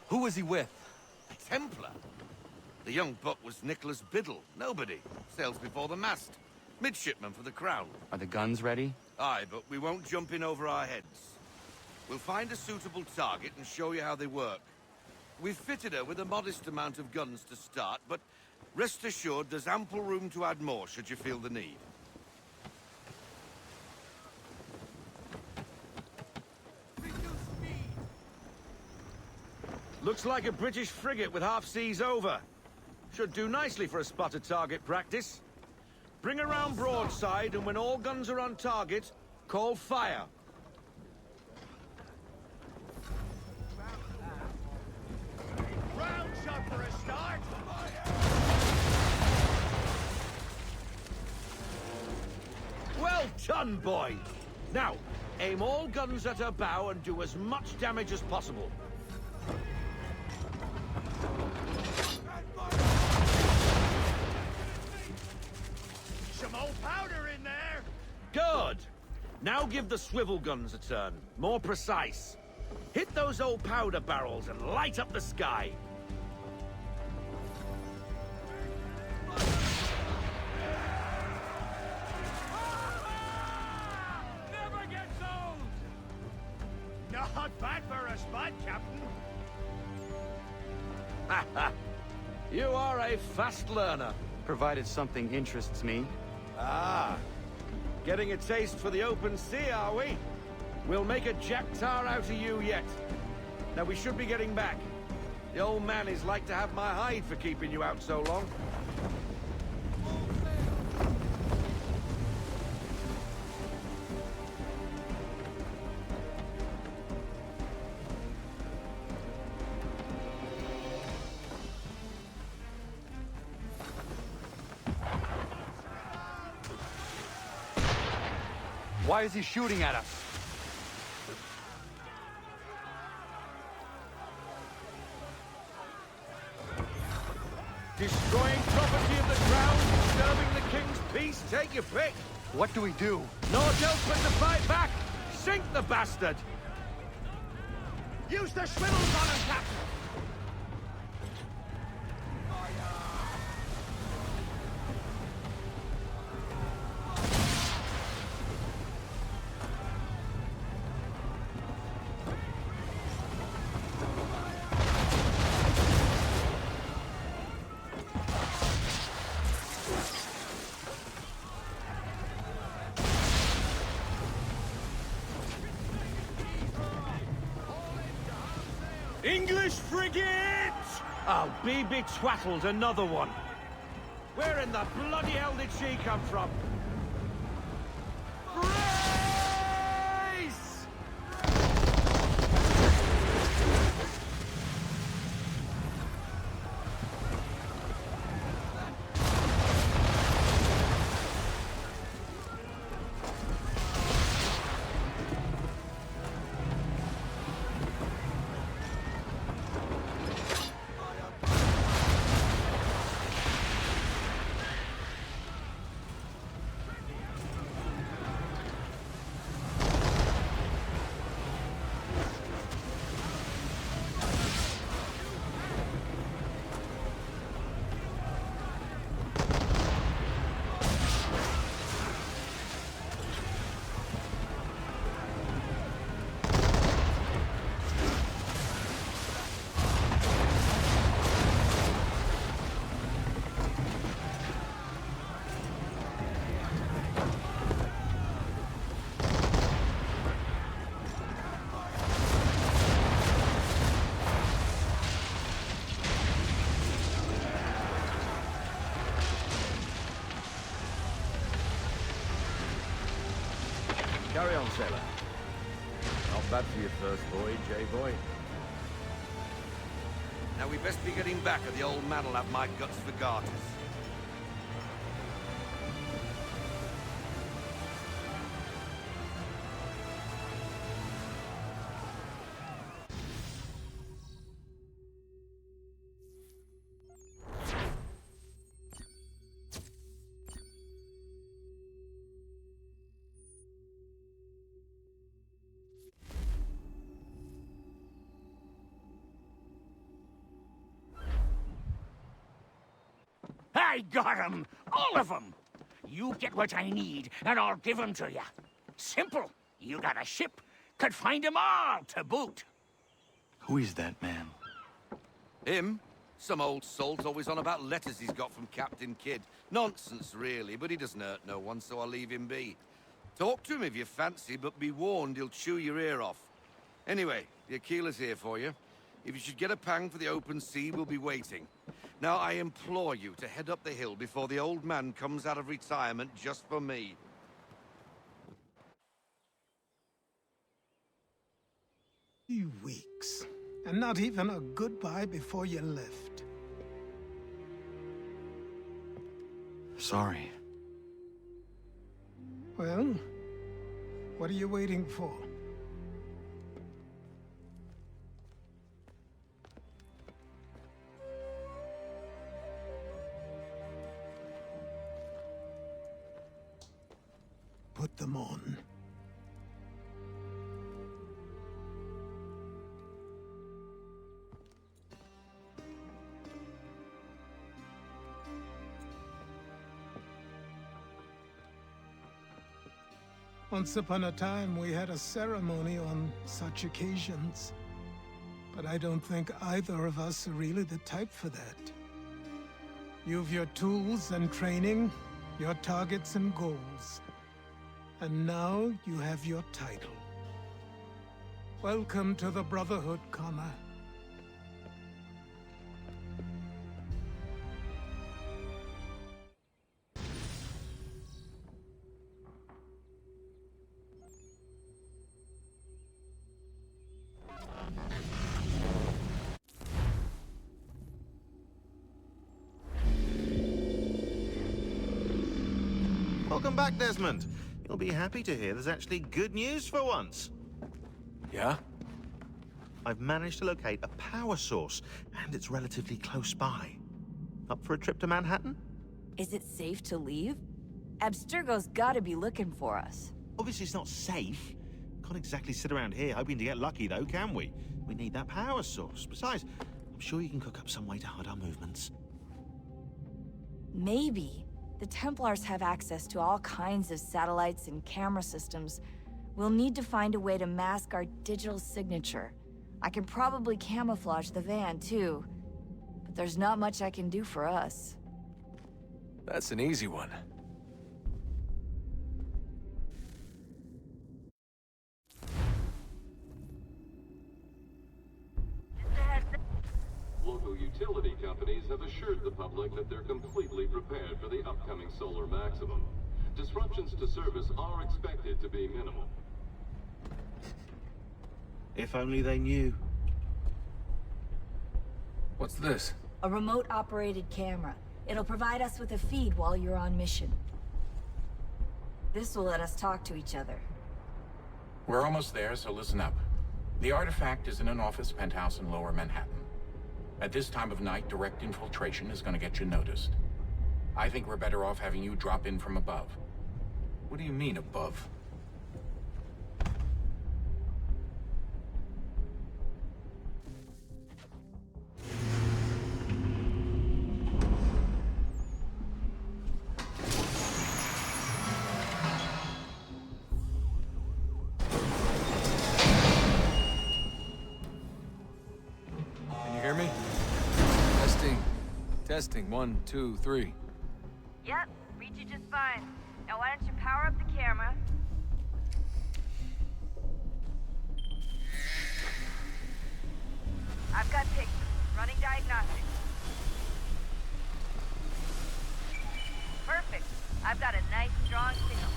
Who was he with? A Templar? The young buck was Nicholas Biddle. Nobody. Sails before the mast. Midshipman for the Crown. Are the guns ready? Aye, but we won't jump in over our heads. We'll find a suitable target and show you how they work. We've fitted her with a modest amount of guns to start, but rest assured there's ample room to add more should you feel the need. Looks like a British frigate with half seas over. Should do nicely for a spotted target practice. Bring around broadside, and when all guns are on target, call fire. Round shot for a start. Well done, boy! Now, aim all guns at her bow and do as much damage as possible. Some old powder in there. Good! Now give the swivel guns a turn. More precise. Hit those old powder barrels and light up the sky. Never gets old. Not bad for a spot, Captain. You are a fast learner. Provided something interests me. Ah. Getting a taste for the open sea, are we? We'll make a jack-tar out of you yet. Now we should be getting back. The old man is like to have my hide for keeping you out so long. Why is he shooting at us? Destroying property of the crown, disturbing the king's peace, take your pick. What do we do? Naught else but to fight back. Sink the bastard. Use the swivels on him, Captain. English frigate! Oh, be betwattled, another one. Where in the bloody hell did she come from? Brace! Carry on, sailor. Not bad for your first voyage, eh, boy? Now we best be getting back, or the old man'll have my guts for garters. I got 'em! All of 'em! You get what I need, and I'll give 'em to you. Simple. You got a ship, could find 'em all to boot. Who is that man? Him? Some old salt always on about letters he's got from Captain Kidd. Nonsense, really, but he doesn't hurt no one, so I'll leave him be. Talk to him if you fancy, but be warned he'll chew your ear off. Anyway, the Aquila's here for you. If you should get a pang for the open sea, we'll be waiting. Now, I implore you to head up the hill before the old man comes out of retirement just for me. 3 weeks, and not even a goodbye before you left. Sorry. Well, what are you waiting for? Put them on. Once upon a time, we had a ceremony on such occasions. But I don't think either of us are really the type for that. You've your tools and training, your targets and goals. And now you have your title. Welcome to the Brotherhood, Connor. Welcome back, Desmond. You'll be happy to hear there's actually good news for once. Yeah? I've managed to locate a power source, and it's relatively close by. Up for a trip to Manhattan? Is it safe to leave? Abstergo's gotta be looking for us. Obviously it's not safe. Can't exactly sit around here hoping to get lucky, though, can we? We need that power source. Besides, I'm sure you can cook up some way to hide our movements. Maybe. The Templars have access to all kinds of satellites and camera systems. We'll need to find a way to mask our digital signature. I can probably camouflage the van, too. But there's not much I can do for us. That's an easy one. Local utility companies have assured the public that they're completely prepared for the upcoming solar maximum. Disruptions to service are expected to be minimal. If only they knew. What's this? A remote-operated camera. It'll provide us with a feed while you're on mission. This will let us talk to each other. We're almost there, so listen up. The artifact is in an office penthouse in Lower Manhattan. At this time of night, direct infiltration is going to get you noticed. I think we're better off having you drop in from above. What do you mean, above? Can you hear me? Testing. 1, 2, 3. Yep, read you just fine. Now why don't you power up the camera? I've got pictures. Running diagnostics. Perfect. I've got a nice, strong signal.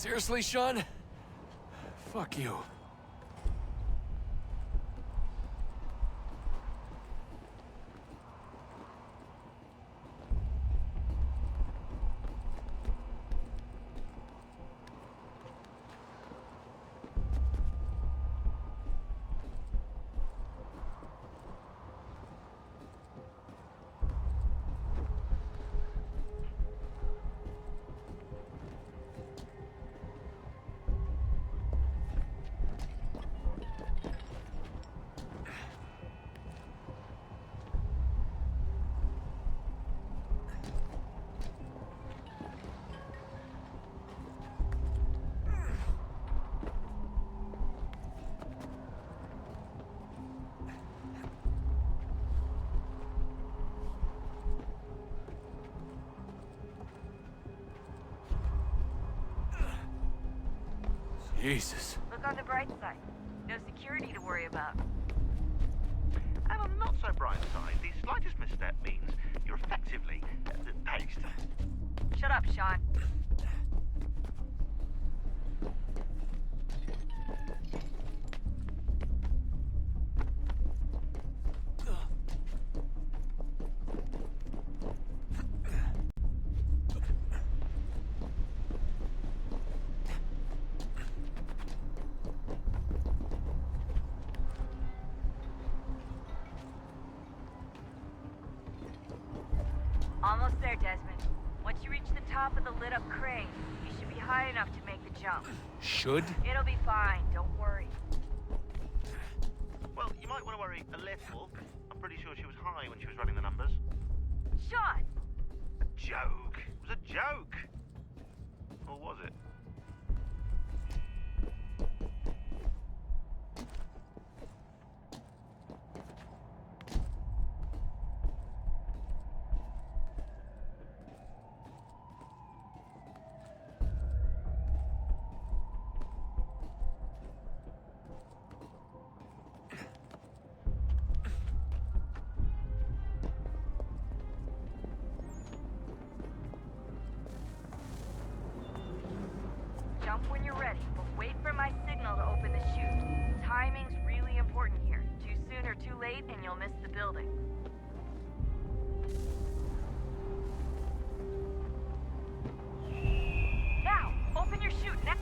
Seriously, Sean? Fuck you. Jesus. Look on the bright side. No security to worry about. And on the not so bright side, the slightest misstep means you're effectively paced. Shut up, Sean. Almost there, Desmond. Once you reach the top of the lit-up crane, you should be high enough to make the jump. Should? It'll be fine, don't worry. Well, you might want to worry a little. I'm pretty sure she was high when she was running the numbers. Sean! A joke. It was a joke. Or was it? Jump when you're ready, but wait for my signal to open the chute. Timing's really important here. Too soon or too late, and you'll miss the building. Now, open your chute now.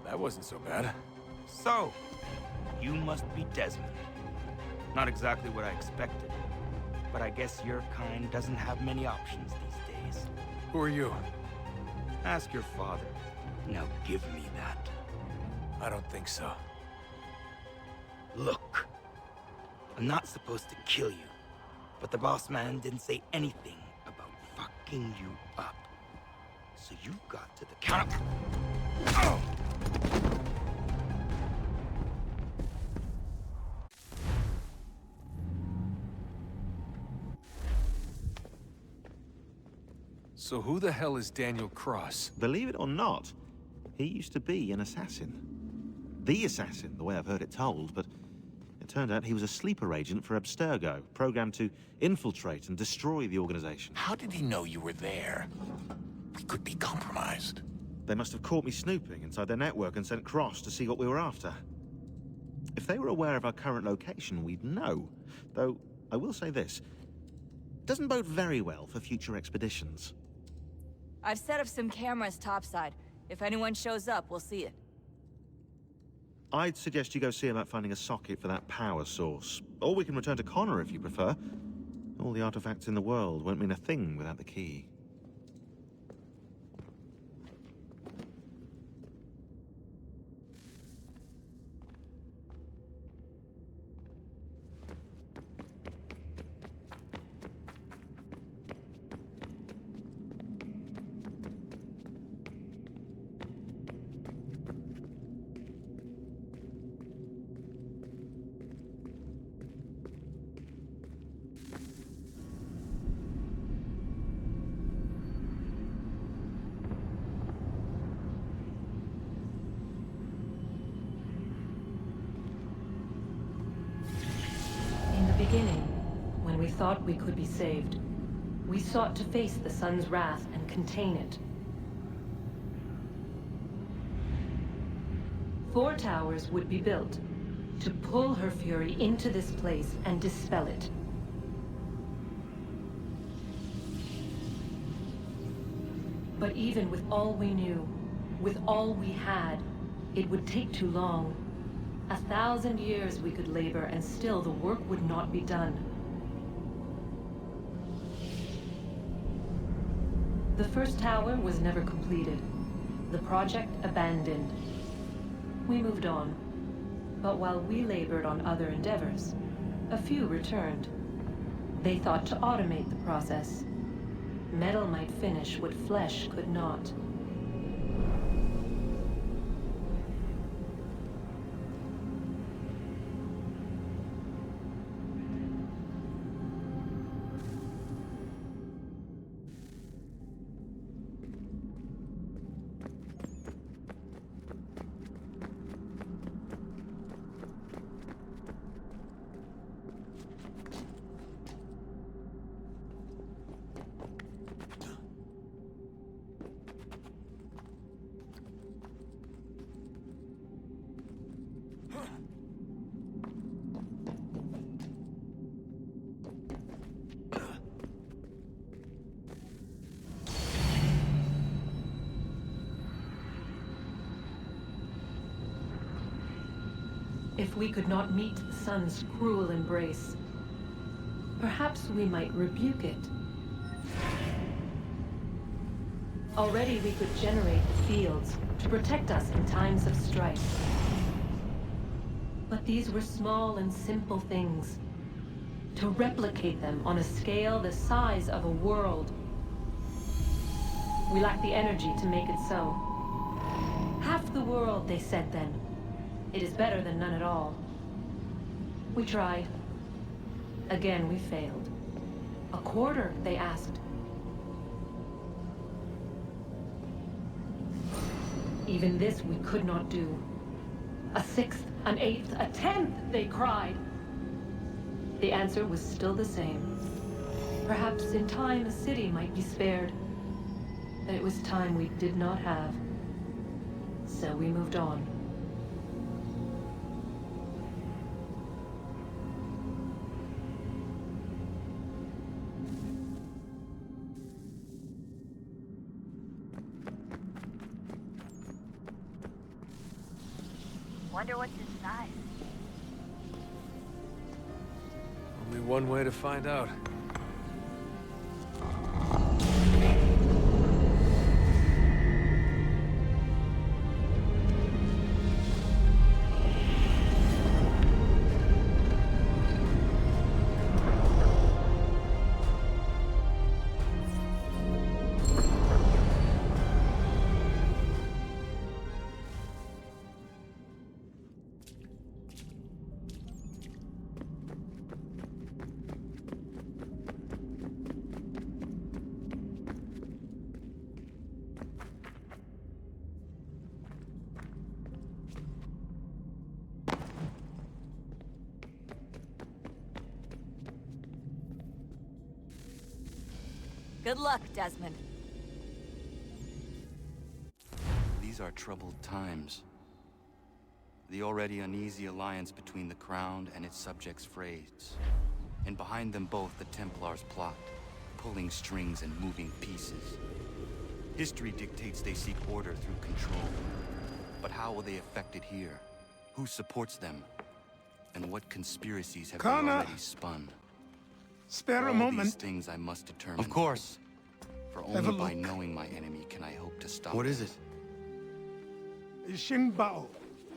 That wasn't so bad. So, you must be Desmond. Not exactly what I expected, but I guess your kind doesn't have many options these days. Who are you? Ask your father. Now give me that. I don't think so. Look, I'm not supposed to kill you, but the boss man didn't say anything about fucking you up. So you got to the count of... Oh! So who the hell is Daniel Cross? Believe it or not, he used to be an assassin. The assassin, the way I've heard it told, but it turned out he was a sleeper agent for Abstergo, programmed to infiltrate and destroy the organization. How did he know you were there? We could be compromised. They must have caught me snooping inside their network and sent Cross to see what we were after. If they were aware of our current location, we'd know. Though, I will say this, it doesn't bode very well for future expeditions. I've set up some cameras topside. If anyone shows up, we'll see it. I'd suggest you go see about finding a socket for that power source. Or we can return to Connor if you prefer. All the artifacts in the world won't mean a thing without the key. Beginning, when we thought we could be saved, we sought to face the sun's wrath and contain it. 4 towers would be built to pull her fury into this place and dispel it. But even with all we knew, with all we had, it would take too long. 1,000 years we could labor, and still the work would not be done. The first tower was never completed. The project abandoned. We moved on. But while we labored on other endeavors, a few returned. They thought to automate the process. Metal might finish what flesh could not. If we could not meet the sun's cruel embrace, perhaps we might rebuke it. Already we could generate the fields to protect us in times of strife. But these were small and simple things. To replicate them on a scale the size of a world, we lacked the energy to make it so. Half the world, they said then. It is better than none at all. We tried. Again, we failed. A quarter, they asked. Even this we could not do. A 6th, an 8th, a 10th, they cried. The answer was still the same. Perhaps in time a city might be spared. But it was time we did not have. So we moved on. Wonder what's inside. Only one way to find out. Good luck, Desmond. These are troubled times. The already uneasy alliance between the Crown and its subjects frays. And behind them both the Templars plot, pulling strings and moving pieces. History dictates they seek order through control. But how will they effect it here? Who supports them? And what conspiracies have Connor! they already spun? Spare a All moment. these things I must determine. Of course. For Have a only by look. knowing my enemy can I hope to stop What it. is it? Xingbao,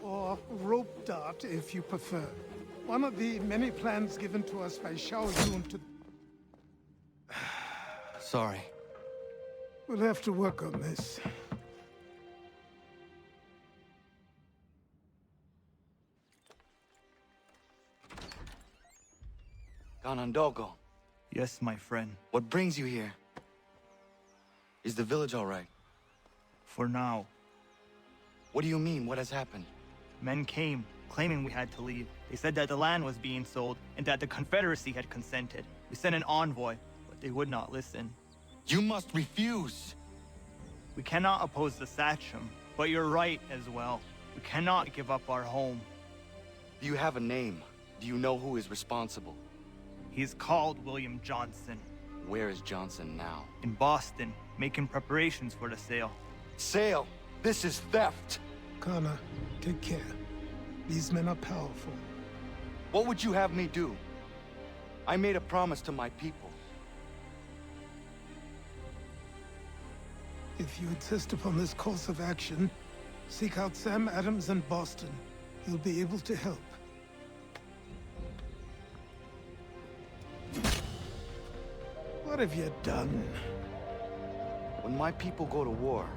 or rope dart if you prefer. One of the many plans given to us by Xiao Yun to... Sorry. We'll have to work on this. Ganondogo. Yes, my friend. What brings you here? Is the village all right? For now. What do you mean? What has happened? Men came, claiming we had to leave. They said that the land was being sold, and that the Confederacy had consented. We sent an envoy, but they would not listen. You must refuse! We cannot oppose the Sachem, but you're right as well. We cannot give up our home. Do you have a name? Do you know who is responsible? He's called William Johnson. Where is Johnson now? In Boston, making preparations for the sale. Sale? This is theft! Connor, take care. These men are powerful. What would you have me do? I made a promise to my people. If you insist upon this course of action, seek out Sam Adams in Boston. He'll be able to help. What have you done? When my people go to war,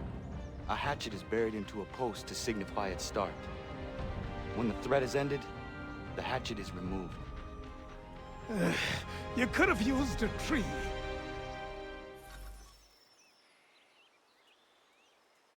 a hatchet is buried into a post to signify its start. When the threat is ended, the hatchet is removed. You could have used a tree.